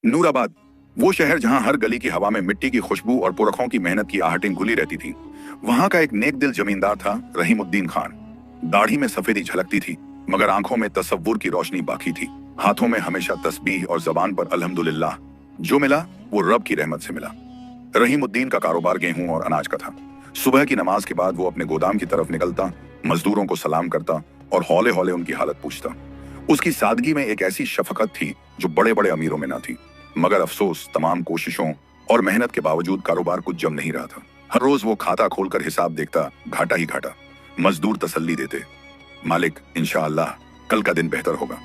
नूराबाद, वो शहर जहां हर गली की हवा में मिट्टी की खुशबू और पुरखों की मेहनत की आहटें घुली रहती थी। वहां का एक नेक दिल जमींदार था, रहीमुद्दीन खान। दाढ़ी में सफेदी झलकती थी, मगर आंखों में तसव्वुर की रोशनी बाकी थी। हाथों में हमेशा तस्बीह और जबान पर अल्हम्दुलिल्लाह। जो मिला वो रब की रहमत से मिला। रहीमुद्दीन का कारोबार गेहूं और अनाज का था। सुबह की नमाज के बाद वो अपने गोदाम की तरफ निकलता, मजदूरों को सलाम करता और हौले हौले उनकी हालत पूछता। उसकी सादगी में एक ऐसी शफकत थी जो बड़े बड़े अमीरों में ना थी। मगर अफसोस, तमाम कोशिशों और मेहनत के बावजूद कारोबार कुछ जम नहीं रहा था। हर रोज वो खाता खोलकर हिसाब देखता, घाटा ही घाटा। मजदूर तसल्ली देते, मालिक इंशाअल्लाह कल का दिन बेहतर होगा।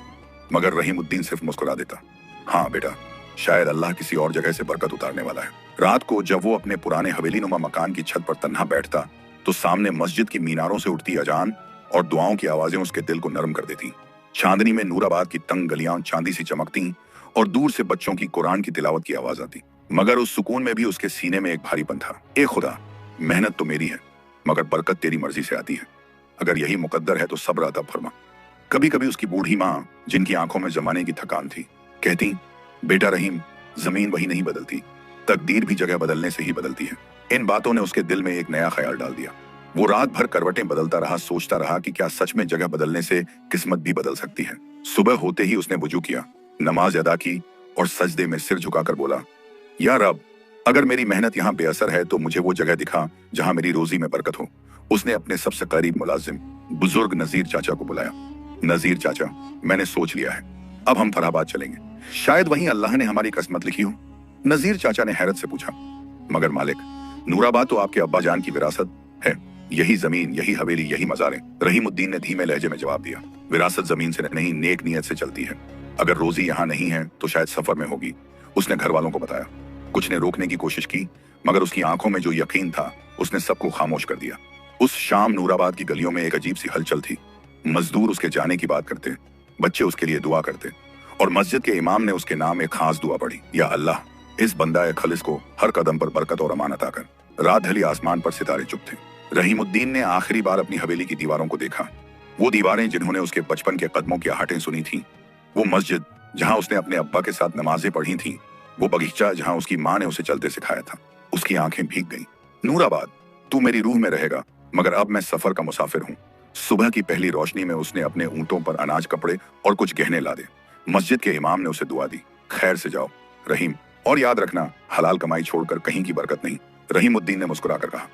मगर रहीमुद्दीन सिर्फ मुस्कुरा देता, हाँ बेटा, शायद अल्लाह किसी और जगह से बरकत उतारने वाला है। रात को जब वो अपने पुराने हवेली नुमा मकान की छत पर तन्हा बैठता, तो सामने मस्जिद की मीनारों से उठती अजान और दुआओं की आवाजें उसके दिल को नरम कर देती। चांदनी में नूराबाद की तंग गलियां चांदी सी चमकती और दूर से बच्चों की कुरान की तिलावत की आवाज आती। मगर उस सुकून में भी उसके सीने में एक भारीपन था। ए खुदा, मेहनत तो मेरी है, मगर बरकत तेरी मर्जी से आती है। अगर यही मुकद्दर है तो सब्र अता फरमा। कभी कभी उसकी बूढ़ी माँ, जिनकी आंखों में जमाने की थकान थी, कहती, बेटा रहीम, जमीन वही नहीं बदलती, तकदीर भी जगह बदलने से ही बदलती है। इन बातों ने उसके दिल में एक नया ख्याल डाल दिया। वो रात भर करवटें बदलता रहा, सोचता रहा कि क्या सच में जगह बदलने से किस्मत भी बदल सकती है। सुबह होते ही उसने वुजू किया, नमाज अदा की और सजदे में सिर झुकाकर बोला, या रब, अगर मेरी मेहनत यहाँ बेअसर है तो मुझे वो जगह दिखा जहां मेरी रोजी में बरकत हो। उसने अपने सबसे करीब मुलाजिम बुजुर्ग नजीर चाचा को बुलाया। नजीर चाचा, मैंने सोच लिया है, अब हम फराबाद चलेंगे। शायद वहीं अल्लाह ने हमारी किस्मत लिखी हो। नजीर चाचा ने हैरत से पूछा, मगर मालिक, नूराबाद तो आपके अब्बा जान की विरासत है, यही जमीन, यही हवेली, यही मजारें। रहीमुद्दीन ने धीमे लहजे में जवाब दिया, विरासत जमीन से नहीं, नेक नियत से चलती है। अगर रोजी यहाँ नहीं है तो शायद सफर में होगी। उसने घर वालों को बताया। कुछ ने रोकने की कोशिश की, मगर उसकी आंखों में जो यकीन था उसने सबको खामोश कर दिया। उस शाम नूराबाद की गलियों में एक अजीब सी हलचल थी। मजदूर उसके जाने की बात करते, बच्चे उसके लिए दुआ करते और मस्जिद के इमाम ने उसके नाम एक खास दुआ पढ़ी, या अल्लाह, इस बंदा खलिस को हर कदम पर बरकत और अमान अता कर। रात ढली, आसमान पर सितारे चुप थे। रहीमुद्दीन ने आखिरी बार अपनी हवेली की दीवारों को देखा। वो दीवारें जिन्होंने उसके बचपन के कदमों की आहटें सुनी थीं, वो मस्जिद जहां उसने अपने अब्बा के साथ नमाजें पढ़ी थीं, वो बगीचा जहां उसकी माँ ने उसे चलते सिखाया था। उसकी आंखें भीग गईं। नूराबाद, तू मेरी रूह में रहेगा, मगर अब मैं सफर का मुसाफिर हूँ। सुबह की पहली रोशनी में उसने अपने ऊंटों पर अनाज, कपड़े और कुछ गहने लादे। मस्जिद के इमाम ने उसे दुआ दी, खैर से जाओ रहीम, और याद रखना, हलाल कमाई छोड़कर कहीं की बरकत नहीं। रहीमुद्दीन ने मुस्कुराकर कहा,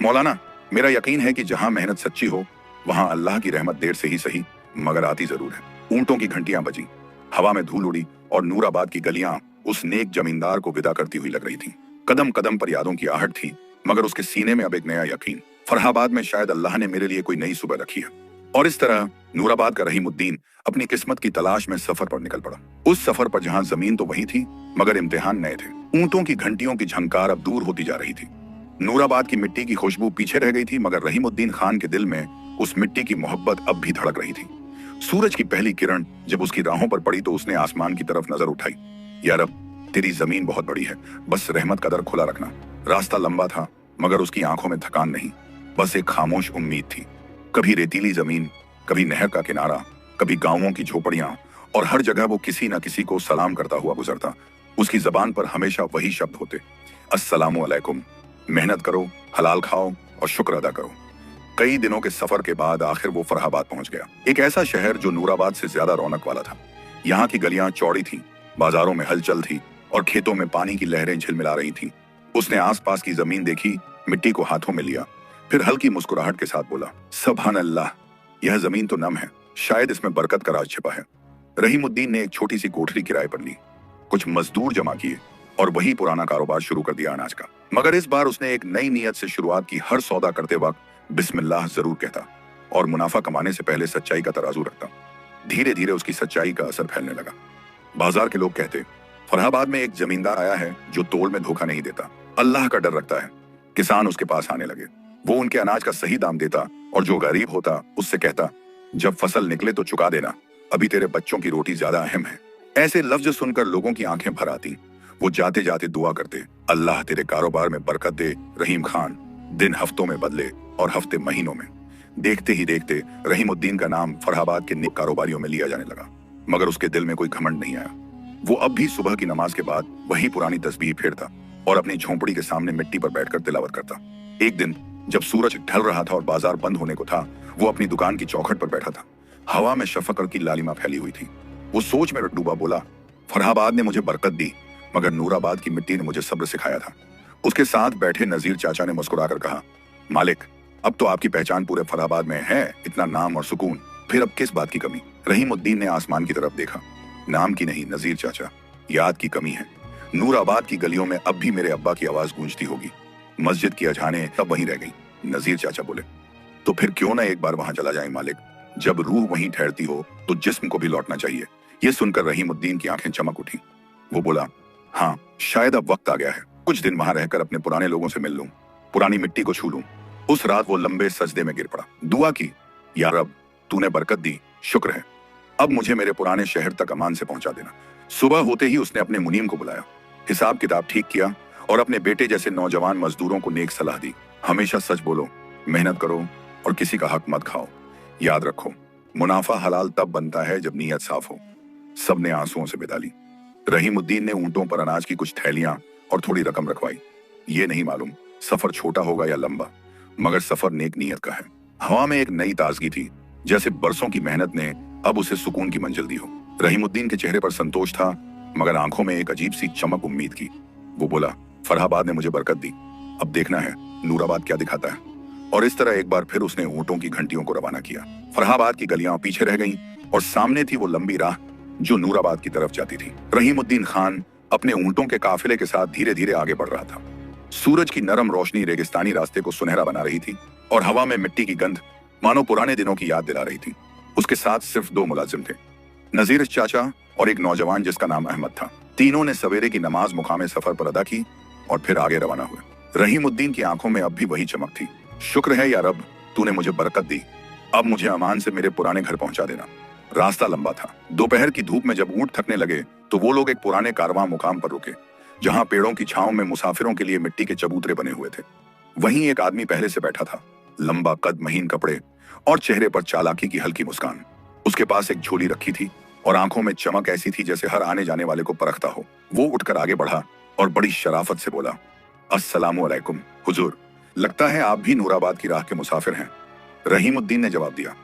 मौलाना, मेरा यकीन है कि जहां मेहनत सच्ची हो वहां अल्लाह की रहमत देर से ही सही मगर आती जरूर है। ऊंटों की घंटियां बजी, हवा में धूल उड़ी और नूराबाद की गलियां उस नेक जमींदार को विदा करती हुई लग रही थीं। कदम कदम पर यादों की आहट थी, मगर उसके सीने में अब एक नया यकीन, फरहाबाद में शायद अल्लाह ने मेरे लिए कोई नई सुबह रखी है। और इस तरह नूराबाद का रहीमुद्दीन अपनी किस्मत की तलाश में सफर पर निकल पड़ा। उस सफर पर जहां जमीन तो वही थी, मगर इम्तिहान नए थे। ऊंटों की घंटियों की झंकार अब दूर होती जा रही थी। नूराबाद की मिट्टी की खुशबू पीछे रह गई थी, मगर रहीमुद्दीन खान के दिल में उस मिट्टी की मोहब्बत अब भी धड़क रही थी। सूरज की पहली किरण जब उसकी राहों पर पड़ी तो उसने आसमान की तरफ नजर उठाई। या रब, तेरी जमीन बहुत बड़ी है, बस रहमत का दर खुला रखना। रास्ता लंबा था, मगर उसकी आंखों में थकान नहीं, बस एक खामोश उम्मीद थी। कभी रेतीली जमीन, कभी नहर का किनारा, कभी गांवों की झोपड़ियां, और हर जगह वो किसी न किसी को सलाम करता हुआ गुजरता। उसकी जबान पर हमेशा वही शब्द होते, अस्सलामु अलैकुम, मेहनत करो, हलाल खाओ और शुक्र अदा करो। कई दिनों के सफर के बाद आखिर वो फरहाबाद पहुंच गया, एक ऐसा शहर जो नूराबाद से ज्यादा रौनक वाला था। यहाँ की गलियां चौड़ी थीं, बाजारों में हलचल थी और खेतों में पानी की लहरें झिलमिला रही थीं। उसने आसपास की जमीन देखी, मिट्टी को हाथों में लिया, फिर हल्की मुस्कुराहट के साथ बोला, सुभान अल्लाह, यह जमीन तो नम है, शायद इसमें बरकत का राज छिपा है। रहीमुद्दीन ने एक छोटी सी कोठरी किराए पर ली, कुछ मजदूर जमा किए और वही पुराना कारोबार शुरू कर दिया अनाज का। मगर इस बार उसने एक नई नीयत से शुरुआत की। हर सौदा करते वक्त बिस्मिल्लाह जरूर कहता और मुनाफा कमाने से पहले सच्चाई का तराजू रखता। धीरे धीरे उसकी सच्चाई का असर फैलने लगा। बाजार के लोग कहते, फरहाबाद में एक जमींदार आया है जो तोड़ में धोखा नहीं देता, अल्लाह का डर रखता है। किसान उसके पास आने लगे, वो उनके अनाज का सही दाम देता और जो गरीब होता उससे कहता, जब फसल निकले तो चुका देना, अभी तेरे बच्चों की रोटी ज्यादा अहम है। ऐसे लफ्ज सुनकर लोगों की आंखें भर आती। वो जाते जाते दुआ करते, अल्लाह तेरे कारोबार में बरकत दे रहीम खान, दिन हफ्तों में बदले और हफ्ते महीनों में। देखते ही देखते रहीमुद्दीन का नाम फरहाबाद के नेक कारोबारियों में लिया जाने लगा। मगर उसके दिल में कोई घमंड नहीं आया। वो अब भी सुबह की नमाज के बाद वही पुरानी तस्बीह फेरता और अपनी झोंपड़ी के सामने मिट्टी पर बैठकर तिलावत करता। एक दिन जब सूरज ढल रहा था और बाजार बंद होने को था, वो अपनी दुकान की चौखट पर बैठा था। हवा में शफकत की लालिमा फैली हुई थी। वो सोच में डूबा बोला, फरहाबाद ने मुझे बरकत दी, मगर नूराबाद की मिट्टी ने मुझे सब्र सिखाया था। उसके साथ बैठे नजीर चाचा ने मुस्कुराकर कहा, मालिक, अब तो आपकी पहचान पूरे फरहाबाद में है, इतना नाम और सुकून, फिर अब किस बात की कमी? रहीमुद्दीन ने आसमान की तरफ देखा। नाम की नहीं नजीर चाचा, याद की कमी है। नूराबाद की गलियों में अब भी मेरे अब्बा की आवाज गूंजती होगी। मस्जिद की अजानें तब वहीं रह गई। नजीर चाचा बोले, तो फिर क्यों ना एक बार वहां चला जाए मालिक? जब रूह वहीं ठहरती हो तो जिस्म को भी लौटना चाहिए। ये सुनकर रहीमुद्दीन की आंखें चमक उठी। वो बोला, हाँ, शायद अब वक्त आ गया है। कुछ दिन वहां रहकर अपने पुराने लोगों से मिल लूं, पुरानी मिट्टी को छू लूं। उस रात वो लंबे सजदे में गिर पड़ा, दुआ की, या रब, तूने बरकत दी, शुक्र है। अब मुझे मेरे पुराने शहर तक अमान से पहुंचा देना। सुबह होते ही उसने अपने मुनीम को बुलाया, हिसाब किताब ठीक किया और अपने बेटे जैसे नौजवान मजदूरों को नेक सलाह दी। हमेशा सच बोलो, मेहनत करो और किसी का हक मत खाओ। याद रखो, मुनाफा हलाल तब बनता है जब नीयत साफ हो। सबने आंसुओं से विदा ली। रहीमुद्दीन ने ऊंटों पर अनाज की कुछ थैलियां और थोड़ी रकम रखवाई। ये नहीं मालूम सफर छोटा होगा या लंबा, मगर सफर नेक नीयत का है। हवा में एक नई ताजगी थी, जैसे बरसों की मेहनत ने अब उसे सुकून की मंजिल दी हो। रहीमुद्दीन के चेहरे पर संतोष था, मगर आंखों में एक अजीब सी चमक उम्मीद की। वो बोला, फरहाबाद ने मुझे बरकत दी, अब देखना है नूराबाद क्या दिखाता है। और इस तरह एक बार फिर उसने ऊंटों की घंटियों को रवाना किया। फरहाबाद की गलियां पीछे रह गईं और सामने थी वो लंबी राह जो नूराबाद की तरफ जाती थी। रहीमुद्दीन खान अपने ऊंटों के काफिले के साथ धीरे धीरे आगे बढ़ रहा था। सूरज की नरम रोशनी रेगिस्तानी रास्ते को सुनहरा बना रही थी और हवा में मिट्टी की गंध मानो पुराने दिनों की याद दिला रही थी। उसके साथ सिर्फ दो मुलाजिम थे, नजीर चाचा और एक नौजवान जिसका नाम अहमद था। तीनों ने सवेरे की नमाज मुकामे सफर पर अदा की और फिर आगे रवाना हुए। रहीमुद्दीन की आंखों में अब भी वही चमक थी। शुक्र है या रब, तूने मुझे बरकत दी, अब मुझे अमान से मेरे पुराने घर पहुंचा देना। रास्ता लंबा था। दोपहर की धूप में जब ऊंट थकने लगे तो वो लोग एक पुराने कारवां मुकाम पर रुके, जहां पेड़ों की छांव में मुसाफिरों के लिए मिट्टी के चबूतरे बने हुए थे। वहीं एक आदमी पहले से बैठा था, लंबा कद, महीन कपड़े और चेहरे पर चालाकी की हल्की मुस्कान। उसके पास एक झोली रखी थी और आंखों में चमक ऐसी थी जैसे हर आने जाने वाले को परखता हो। वो उठकर आगे बढ़ा और बड़ी शराफत से बोला, अस्सलामु अलैकुम हुजूर, लगता है आप भी नूराबाद की राह के मुसाफिर हैं। रहीमुद्दीन ने जवाब दिया,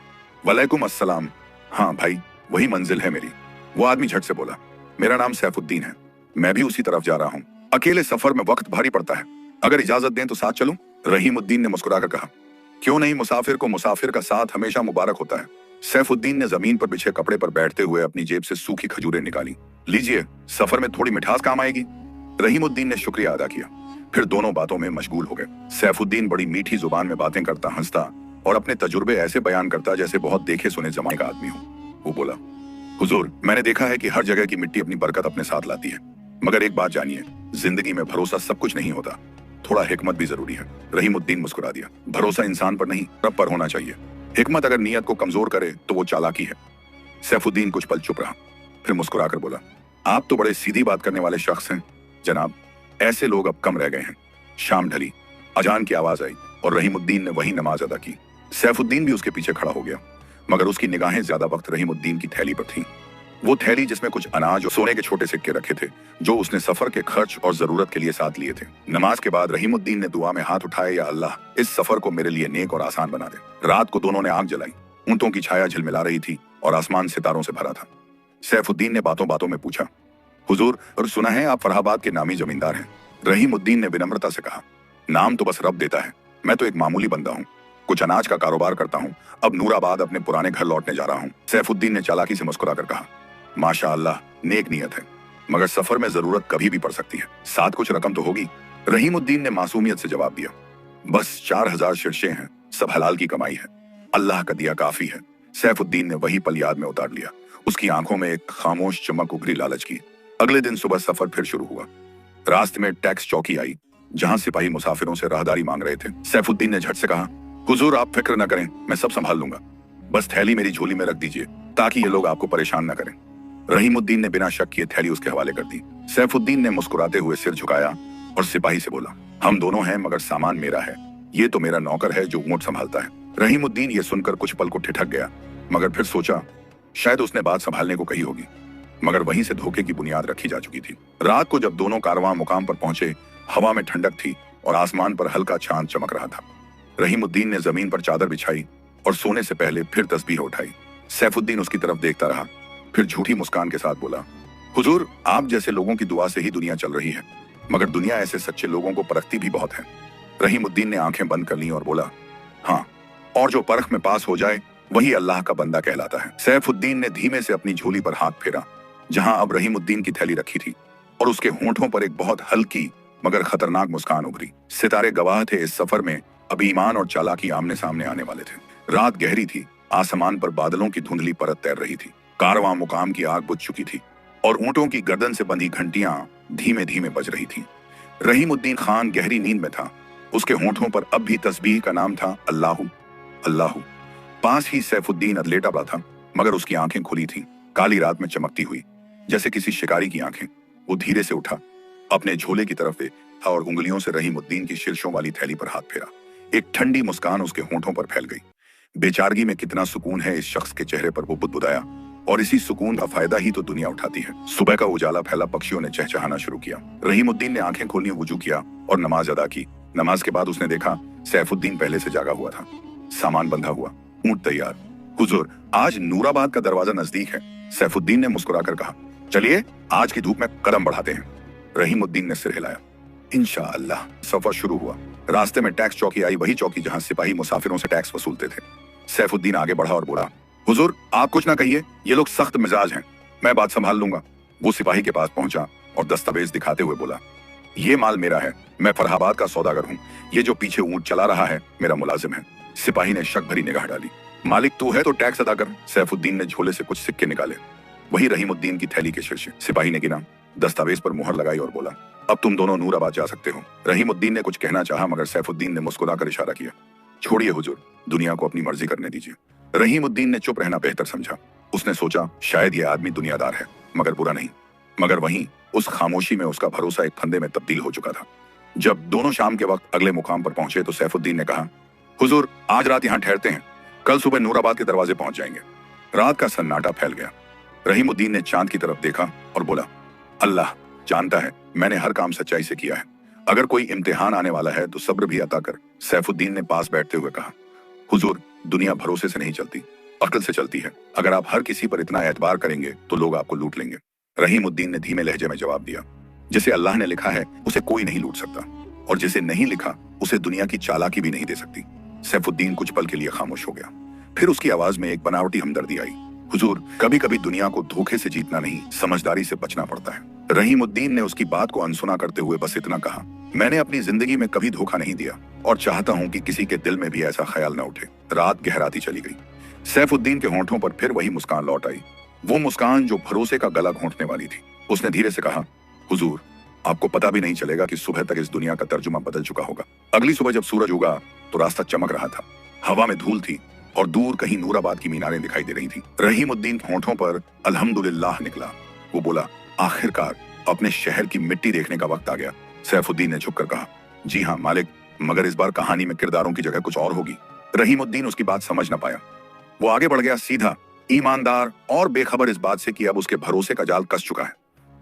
वलैकुम अस्सलाम, हाँ भाई, वही मंजिल है मेरी। वो आदमी झट से बोला, मेरा नाम सैफुद्दीन है, मैं भी उसी तरफ जा रहा हूँ। अकेले सफर में वक्त भारी पड़ता है, अगर इजाजत दें तो साथ चलूं? रहीमुद्दीन ने मुस्कुराकर कहा, क्यों नहीं, मुसाफिर को मुसाफिर का साथ हमेशा मुबारक होता है। सैफुद्दीन ने जमीन पर बिछे कपड़े पर बैठते हुए अपनी जेब से सूखी खजूरें निकाली। लीजिए, सफर में थोड़ी मिठास काम आएगी। रहीमुद्दीन ने शुक्रिया अदा किया, फिर दोनों बातों में मशगूल हो गए। सैफुद्दीन बड़ी मीठी जुबान में बातें करता, हंसता और अपने तजुर्बे ऐसे बयान करता जैसे बहुत देखे सुने जमाने का आदमी हो। वो बोला, हुजूर, मैंने देखा है कि हर जगह की मिट्टी अपनी बरकत अपने साथ लाती है, मगर एक बात जानिए, जिंदगी में भरोसा सब कुछ नहीं होता, थोड़ा हिकमत भी जरूरी है। रहीमुद्दीन मुस्कुरा दिया, भरोसा इंसान पर नहीं, रब पर होना चाहिए। हिकमत अगर नीयत को कमजोर करे तो वो चालाकी है। सैफुद्दीन कुछ पल चुप रहा, फिर मुस्कुराकर बोला, आप तो बड़े सीधी बात करने वाले शख्स हैं जनाब, ऐसे लोग अब कम रह गए हैं। शाम ढली, अजान की आवाज आई और रहीमुद्दीन ने वही नमाज अदा की। सैफुद्दीन भी उसके पीछे खड़ा हो गया, मगर उसकी निगाहें ज्यादा वक्त रहीमुद्दीन की थैली पर थीं। वो थैली जिसमें कुछ अनाज और सोने के छोटे सिक्के रखे थे, जो उसने सफर के खर्च और जरूरत के लिए साथ लिए थे। नमाज के बाद रहीमुद्दीन ने दुआ में हाथ उठाए, या अल्लाह, इस सफर को मेरे लिए नेक और आसान बना दे। रात को दोनों ने आग जलाई। ऊंटों की छाया झिलमिला रही थी और आसमान सितारों से भरा था। सैफुद्दीन ने बातों बातों में पूछा, हुजूर, और सुना है आप फरहाबाद के नामी जमींदार हैं? रहीमुद्दीन ने विनम्रता से कहा, नाम तो बस रब देता है, मैं तो एक मामूली बंदा हूँ, कुछ अनाज का कारोबार करता हूँ, अब नूराबाद अपने पुराने घर लौटने जा रहा हूँ। सैफुद्दीन ने चालाकी से मुस्कुराकर कहा, माशा अल्लाह, नेक नियत है, मगर सफर में जरूरत कभी भी पड़ सकती है, साथ कुछ रकम तो होगी। रहीमुद्दीन ने मासूमियत से जवाब दिया, बस 4000 शीर्षे हैं, सब हलाल की कमाई है, अल्लाह का दिया काफी है। सैफुद्दीन ने वही पल याद में उतार लिया। उसकी आंखों में एक खामोश चमक उभरी लालच की। अगले दिन सुबह सफर फिर शुरू हुआ। रास्ते में टैक्स चौकी आई, जहां सिपाही मुसाफिरों से राहदारी मांग रहे थे। सैफुद्दीन ने झट से कहा, हुजूर, आप फिक्र न करें, मैं सब संभाल लूंगा, बस थैली मेरी झोली में रख दीजिए ताकि ये लोग आपको परेशान न करें। रहीमुद्दीन ने बिना शक किए थैली उसके हवाले कर दी। सैफुद्दीन ने मुस्कुराते हुए सिर झुकाया और सिपाही से बोला, हम दोनों हैं, मगर सामान मेरा है, ये तो मेरा नौकर है जो ऊंट संभालता है। रहीमुद्दीन ये सुनकर कुछ पल को ठिठक गया, मगर फिर सोचा शायद उसने बात संभालने को कही होगी। मगर वहीं से धोखे की बुनियाद रखी जा चुकी थी। रात को जब दोनों कारवां मुकाम पर पहुंचे, हवा में ठंडक थी और आसमान पर हल्का चांद चमक रहा था। रहीमुद्दीन ने जमीन पर चादर बिछाई और सोने से पहले फिर तस्बीह उठाई। सैफुद्दीन उसकी तरफ देखता रहा, फिर झूठी मुस्कान के साथ बोला, हुजूर, आप जैसे लोगों की दुआ से ही दुनिया चल रही है, मगर दुनिया ऐसे सच्चे लोगों को परखती भी बहुत है। रहीमुद्दीन ने आंखें बंद कर ली और बोला, हाँ, और जो परख में पास हो जाए वही अल्लाह का बंदा कहलाता है। सैफुद्दीन ने धीमे से अपनी झोली पर हाथ फेरा, जहां अब रहीमुद्दीन की थैली रखी थी, और उसके होंठों पर एक बहुत हल्की मगर खतरनाक मुस्कान उभरी। सितारे गवाह थे इस सफर में अब ईमान और चालाकी आमने सामने आने वाले थे। रात गहरी थी, आसमान पर बादलों की धुंधली परत तैर रही थी। कारवां मुकाम की आग बुझ चुकी थी और ऊंटों की गर्दन से बंधी घंटियां धीमे धीमे बज रही थीं। रहीमुद्दीन खान गहरी नींद में था। उसके होंठों पर अब भी तस्बीह का नाम था, अल्लाहू अल्लाहू। पास ही सैफुद्दीन लेटा पड़ा था, मगर उसकी आंखें खुली थीं, काली रात में चमकती हुई, जैसे किसी शिकारी की आंखें। वो धीरे से उठा, अपने झोले की तरफ देखा और उंगलियों से रहीमुद्दीन की शीर्षों वाली थैली पर हाथ फेरा। एक ठंडी मुस्कान उसके होंठों पर फैल गई। बेचारगी में कितना सुकून है इस शख्स के चेहरे पर, वो बुदबुदाया, और इसी सुकून का फायदा ही तो दुनिया उठाती है। सुबह का उजाला फैला, पक्षियों ने चहचहाना शुरू किया। रहीमुद्दीन ने आंखें खोली, वुजू किया और नमाज अदा की। नमाज के बाद उसने देखा सैफुद्दीन पहले से जागा हुआ था, सामान बंधा हुआ, ऊंट तैयार। हुजूर, आज नूराबाद का दरवाजा नजदीक है, सैफुद्दीन ने मुस्कुराकर कहा। चलिए आज की धूप में कदम बढ़ाते हैं। रहीमुद्दीन ने सिर हिलाया। इंशाअल्लाह। सफर शुरू हुआ। रास्ते में टैक्स चौकी आई, वही चौकी जहां सिपाही मुसाफिरों से टैक्स वसूलते थे। सैफुद्दीन आगे बढ़ा और बोला, हुजूर, आप कुछ ना कहिए, ये लोग सख्त मिजाज हैं, मैं बात संभाल लूंगा। वो सिपाही के पास पहुंचा और दस्तावेज दिखाते हुए बोला, ये माल मेरा है, मैं फरहाबाद का सौदागर हूँ। ये जो पीछे ऊंट चला रहा है मेरा मुलाजिम है। सिपाही ने शक भरी निगाह डाली। मालिक तू है तो टैक्स अदा कर। सैफुद्दीन ने झोले से कुछ सिक्के निकाले, वही रहीमुद्दीन की थैली के शीर्षे। सिपाही ने गिना, दस्तावेज पर मुहर लगाई और बोला, अब तुम दोनों नूराबाद जा सकते हो। रहीमुद्दीन ने कुछ कहना चाहा, मगर सैफुद्दीन ने मुस्कुराकर इशारा किया, छोड़िए हुजूर, दुनिया को अपनी मर्जी करने दीजिए। रहीमुद्दीन ने चुप रहना बेहतर समझा। उसने सोचा शायद ये आदमी दुनियादार है, मगर बुरा नहीं। मगर वहीं उस खामोशी में उसका भरोसा एक फंदे में तब्दील हो चुका था। जब दोनों शाम के वक्त अगले मुकाम पर पहुंचे तो सैफुद्दीन ने कहा, हुजूर, आज रात यहाँ ठहरते हैं, कल सुबह नूराबाद के दरवाजे पहुंच जाएंगे। रात का सन्नाटा फैल गया। रहीमुद्दीन ने चांद की तरफ देखा और बोला, अल्लाह जानता है मैंने हर काम सच्चाई से किया है, अगर कोई इम्तिहान आने वाला है तो सब्र भी अता कर। सैफुद्दीन ने पास बैठते हुए कहा, हुजूर, दुनिया भरोसे से नहीं चलती, अक्ल से चलती है। अगर आप हर किसी पर इतना एतबार करेंगे तो लोग आपको लूट लेंगे। रहीमुद्दीन ने धीमे लहजे में जवाब दिया, जिसे अल्लाह ने लिखा है उसे कोई नहीं लूट सकता, और जिसे नहीं लिखा उसे दुनिया की चालाकी भी नहीं दे सकती। सैफुद्दीन कुछ पल के लिए खामोश हो गया, फिर उसकी आवाज में एक बनावटी हमदर्दी आई, हुजूर, कभी कभी दुनिया को धोखे से जीतना नहीं, समझदारी से बचना पड़ता है। रहीमुद्दीन ने उसकी बात को अनसुना करते हुए बस इतना कहा, मैंने अपनी जिंदगी में कभी धोखा नहीं दिया और चाहता हूं कि किसी के दिल में भी ऐसा ख्याल न उठे। रात गहराती चली गई। सैफुद्दीन के होंठों पर फिर वही मुस्कान लौट आई, वो मुस्कान जो भरोसे का गला घोंटने वाली थी। उसने धीरे से कहा, हुजूर, आपको पता भी नहीं चलेगा कि सुबह तक इस दुनिया का तर्जुमा बदल चुका होगा। अगली सुबह जब सूरज उगा तो रास्ता चमक रहा था, हवा में धूल थी और दूर कहीं नूराबाद की मीनारें दिखाई दे रही थी। रहीमुद्दीन होंठों पर अल्हम्दुलिल्लाह निकला। वो बोला, आखिरकार अपने शहर की मिट्टी देखने का वक्त आ गया। सैफुद्दीन ने झुककर कहा, जी हाँ मालिक, मगर इस बार कहानी में किरदारों की जगह कुछ और होगी। रहीमुद्दीन उसकी बात समझ न पाया। वो आगे बढ़ गया, सीधा, ईमानदार और बेखबर इस बात से कि अब उसके भरोसे का जाल कस चुका है।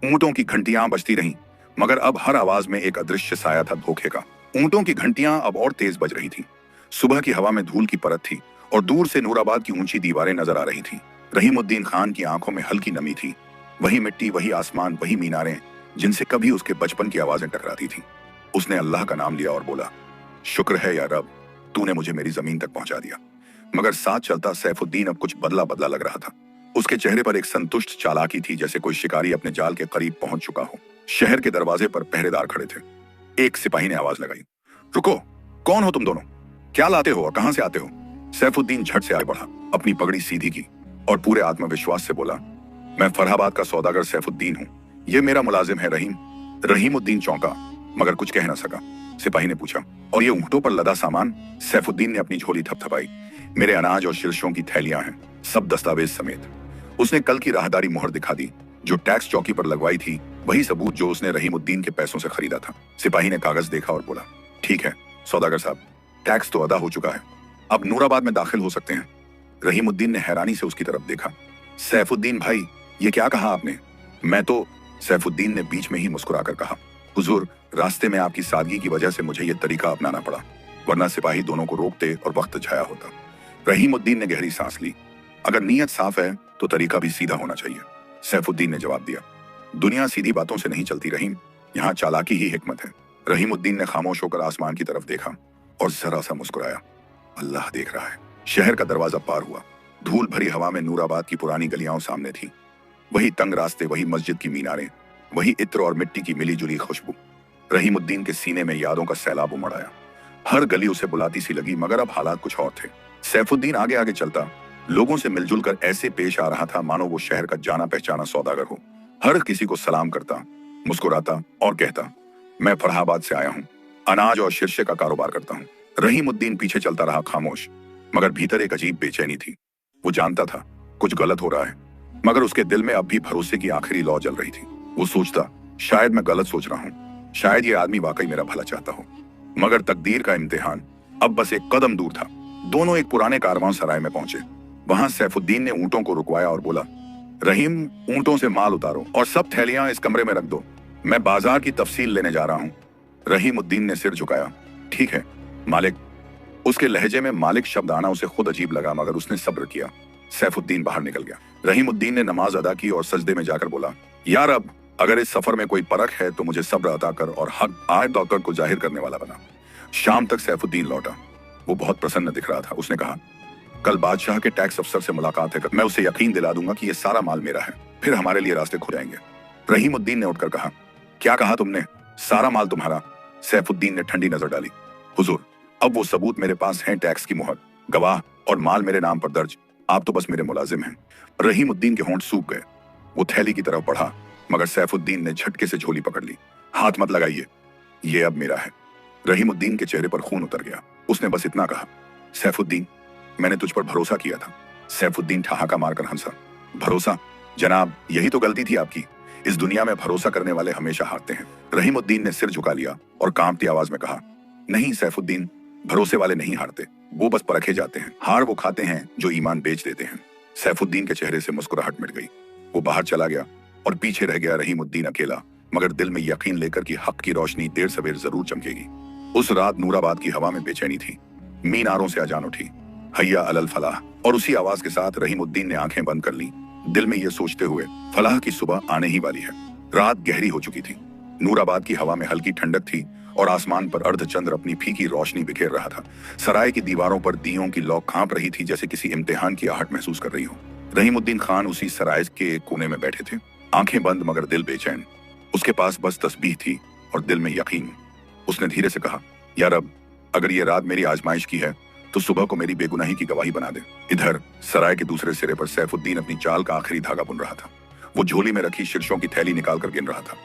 ऊंटों की घंटियां बजती रहीं, मगर अब हर आवाज में एक अदृश्य साया था धोखे का। ऊंटों की घंटियां अब और तेज बज रही थीं। सुबह की हवा में धूल की परत थी और दूर से नूराबाद की ऊंची दीवारें नजर आ रही थीं। रहीमुद्दीन खान की आंखों में हल्की नमी थी। वही मिट्टी, वही आसमान, वही मीनारें जिनसे कभी उसके बचपन की आवाजें टकराती थीं। उसने अल्लाह का नाम लिया और बोला, शुक्र है या रब, तूने मुझे मेरी जमीन तक पहुंचा दिया। मगर साथ चलता सैफुद्दीन अब कुछ बदला बदला लग रहा था। उसके चेहरे पर एक संतुष्ट चालाकी थी, जैसे कोई शिकारी अपने जाल के करीब पहुंच चुका हो। शहर के दरवाजे पर पहरेदार खड़े थे। एक सिपाही ने आवाज लगाई, रुको, कौन हो तुम दोनों? क्या लाते हो और कहां से आते हो? सैफुद्दीन झट से आगे बढ़ा, अपनी पगड़ी सीधी की और पूरे आत्मविश्वास से बोला, मैं फरहाबाद का सौदागर सैफुद्दीन हूँ, ये मेरा मुलाजिम है रहीम। रहीमुद्दीन चौंका, मगर कुछ कह न सका। सिपाही ने पूछा, और ये ऊंटों पर लदा सामान? सैफुद्दीन ने अपनी झोली थपथपाई, मेरे अनाज और शीर्षों की थैलियां हैं, सब दस्तावेज समेत। उसने कल की राहदारी मुहर दिखा दी, जो टैक्स चौकी पर लगवाई थी, वही सबूत जो उसने रहीमुद्दीन के पैसों से खरीदा था। सिपाही ने कागज देखा और बोला, ठीक है सौदागर साहब, टैक्स तो अदा हो चुका है, अब नूराबाद में दाखिल हो सकते हैं। रहीमुद्दीन ने हैरानी से उसकी तरफ देखा। सैफुद्दीन भाई, ये क्या कहा आपने? मैं तो, सैफुद्दीन ने बीच में ही मुस्कुराकर कहा। हुजूर, रास्ते में आपकी सादगी की वजह से मुझे ये तरीका अपनाना पड़ा, वरना सिपाही दोनों को रोकते और वक्त जाया होता। रहीमुद्दीन ने गहरी सांस ली। अगर नीयत साफ है तो तरीका भी सीधा होना चाहिए, सैफुद्दीन ने जवाब दिया। दुनिया सीधी बातों से नहीं चलती रहीम, यहाँ चालाकी ही हिकमत है। रहीमुद्दीन ने खामोश होकर आसमान की तरफ देखा और जरा सा मुस्कुराया। अल्लाह देख रहा है। शहर का दरवाजा पार हुआ। धूल भरी हवा में नूराबाद की पुरानी गलियां सामने थी। वही तंग रास्ते, वही मस्जिद की मीनारें, वही इत्र और मिट्टी की मिली जुली खुशबू। रहीमुद्दीन के सीने में यादों का सैलाब उमड़ आया। हर गली उसे बुलाती सी लगी, मगर अब हालात कुछ और थे। सैफुद्दीन आगे आगे चलता, लोगों से मिलजुल कर ऐसे पेश आ रहा था मानो वो शहर का जाना पहचाना सौदागर हो। हर किसी को सलाम करता, मुस्कुराता और कहता, मैं फरहाबाद से आया हूँ, अनाज और शीर्षे का कारोबार करता हूँ। रहीमुद्दीन पीछे चलता रहा खामोश, मगर भीतर एक अजीब बेचैनी थी। वो जानता था कुछ गलत हो रहा है, मगर उसके दिल में अब भी भरोसे की आखिरी लौ जल रही थी। वो सोचता, शायद मैं गलत सोच रहा हूँ, शायद ये आदमी वाकई मेरा भला चाहता हो। मगर तकदीर का इम्तिहान अब बस एक कदम दूर था। दोनों एक पुराने कारवां सराय में पहुंचे। वहां सैफुद्दीन ने ऊंटों को रुकवाया और बोला, रहीम, ऊंटों से माल उतारो और सब थैलियां इस कमरे में रख दो, मैं बाजार की तफसील लेने जा रहा हूँ। रहीमुद्दीन ने सिर झुकाया। ठीक है मालिक। उसके लहजे में मालिक शब्द आना उसे खुद अजीब लगा, मगर उसने सब्र किया। सैफुद्दीन बाहर निकल गया। रहीमुद्दीन ने नमाज अदा की और सजदे में जाकर बोला, यार अब अगर इस सफर में कोई परख है तो मुझे सब्र अता कर और हक आयत दौकत को जाहिर करने वाला बना। शाम तक सैफुद्दीन लौटा। वो बहुत प्रसन्न दिख रहा था। उसने कहा, कल बादशाह के टैक्स अफसर से मुलाकात है, मैं उसे यकीन दिला दूंगा कि ये सारा माल मेरा है, फिर हमारे लिए रास्ते खुल जाएंगे। रहीमुद्दीन ने उठकर कहा, क्या कहा तुमने? सारा माल तुम्हारा? सैफुद्दीन ने ठंडी नजर डाली। हुजूर, अब वो सबूत मेरे पास हैं, टैक्स की मुहर, गवाह और माल मेरे नाम पर दर्ज। आप तो बस मेरे मुलाजिम हैं। रहीमुद्दीन के होंठ सूख गए। वो थैली की तरफ बढ़ा, मगर सैफुद्दीन ने झटके से झोली पकड़ ली। हाथ मत लगाइए, ये अब मेरा है। रहीमुद्दीन के चेहरे पर खून उतर गया। उसने बस इतना कहा, सैफुद्दीन, मैंने तुझ पर भरोसा किया था। सैफुद्दीन ठहाका मारकर हंसा। भरोसा? जनाब, यही तो गलती थी आपकी। इस दुनिया में भरोसा करने वाले हमेशा हारते हैं। रहीमुद्दीन ने सिर झुका लिया और कांपती आवाज में कहा, नहीं सैफुद्दीन, भरोसे वाले नहीं हारते, वो बस परखे जाते हैं। हार वो खाते हैं जो ईमान बेच देते हैं। सैफुद्दीन के चेहरे से मुस्कुराहट मिट गई। वो बाहर चला गया और पीछे रह गया रहीमुद्दीन अकेला, मगर दिल में यकीन लेकर कि हक की रोशनी देर सवेर जरूर चमकेगी। उस रात नूराबाद की हवा में बेचैनी थी। मीनारों से अजान उठी, हैया अलल फलाह, और उसी आवाज के साथ रहीमुद्दीन ने आंखें बंद कर ली, दिल में ये सोचते हुए, फलाह की सुबह आने ही वाली है। रात गहरी हो चुकी थी। नूराबाद की हवा में हल्की ठंडक थी और आसमान पर अर्धचंद्र अपनी फीकी रोशनी बिखेर रहा था। सराय की दीवारों पर दियों की लौ कांप रही थी, जैसे किसी इम्तिहान की आहट महसूस कर रही हो। रहीमुद्दीन खान उसी सराय के एक कोने में बैठे थे, आंखें बंद मगर दिल बेचैन। उसके पास बस तस्बीह थी और दिल में यकीन। उसने धीरे से कहा, यार अब अगर ये रात मेरी आजमाइश की है तो सुबह को मेरी बेगुनाही की गवाही बना दे। इधर सराय के दूसरे सिरे पर सैफुद्दीन अपनी चाल का आखिरी धागा बुन रहा था। वो झोली में रखी शीर्षों की थैली निकाल कर गिन रहा था।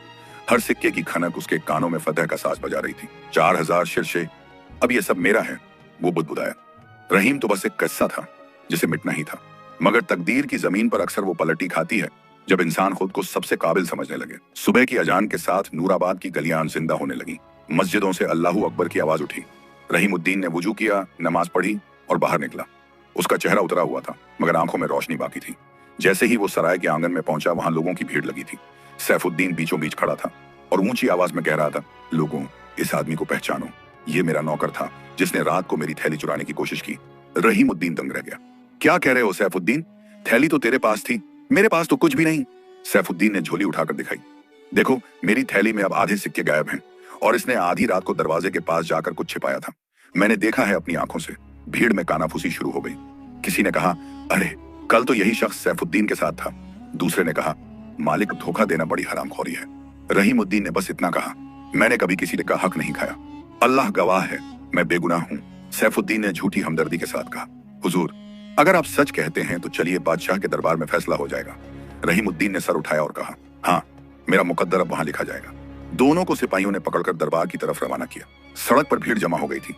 हर सिक्के की खनक उसके कानों में फतह का साज बजा रही थी। 4000 शीर्षे, अब ये सब मेरा है। वो बुदबुदाया। रहीम तो बस एक किस्सा था जिसे मिटना ही था, मगर तकदीर की जमीन पर अक्सर वो पलटी खाती है जब इंसान खुद को सबसे काबिल समझने लगे। सुबह की अजान के साथ नूराबाद की गलियां जिंदा होने लगी। मस्जिदों से अल्लाहू अकबर की आवाज उठी। रहीमुद्दीन ने वुजू किया, नमाज पढ़ी और बाहर निकला। उसका चेहरा उतरा हुआ था, मगर आंखों में रोशनी बाकी थी। जैसे ही वो सराय के आंगन में पहुंचा, वहां लोगों की भीड़ लगी थी। सैफुद्दीन बीचों बीच खड़ा था और ऊंची आवाज में कह रहा था, लोगों, इस आदमी को पहचानो, ये मेरा नौकर था जिसने रात को मेरी थैली चुराने की कोशिश की। रहीमुद्दीन दंग रह गया। क्या कह रहे हो सैफुद्दीन? थैली तो तेरे पास थी, मेरे पास तो कुछ भी नहीं। सैफुद्दीन ने झोली उठाकर दिखाई। देखो, मेरी थैली में अब आधे सिक्के गायब हैं और इसने आधी रात को दरवाजे के पास जाकर कुछ छिपाया था। मैंने देखा है अपनी आंखों से। भीड़ में कानाफूसी शुरू हो गई। किसी ने कहा, अरे कल तो यही शख्स सैफुद्दीन के साथ था। दूसरे ने कहा, मालिक धोखा देना बड़ी हरामखोरी है। रहीमुद्दीन ने बस इतना कहा, मैंने कभी किसी का हक नहीं खाया, अल्लाह गवाह है, मैं बेगुनाह हूँ। सैफुद्दीन ने झूठी हमदर्दी के साथ कहा, हुजूर, अगर आप सच कहते हैं तो चलिए, बादशाह के दरबार में फैसला हो जाएगा। रहीमुद्दीन ने सर उठाया और कहा, हाँ, मेरा मुकद्दर अब वहां लिखा जाएगा। दोनों को सिपाहियों ने पकड़कर दरबार की तरफ रवाना किया। सड़क पर भीड़ जमा हो गई थी।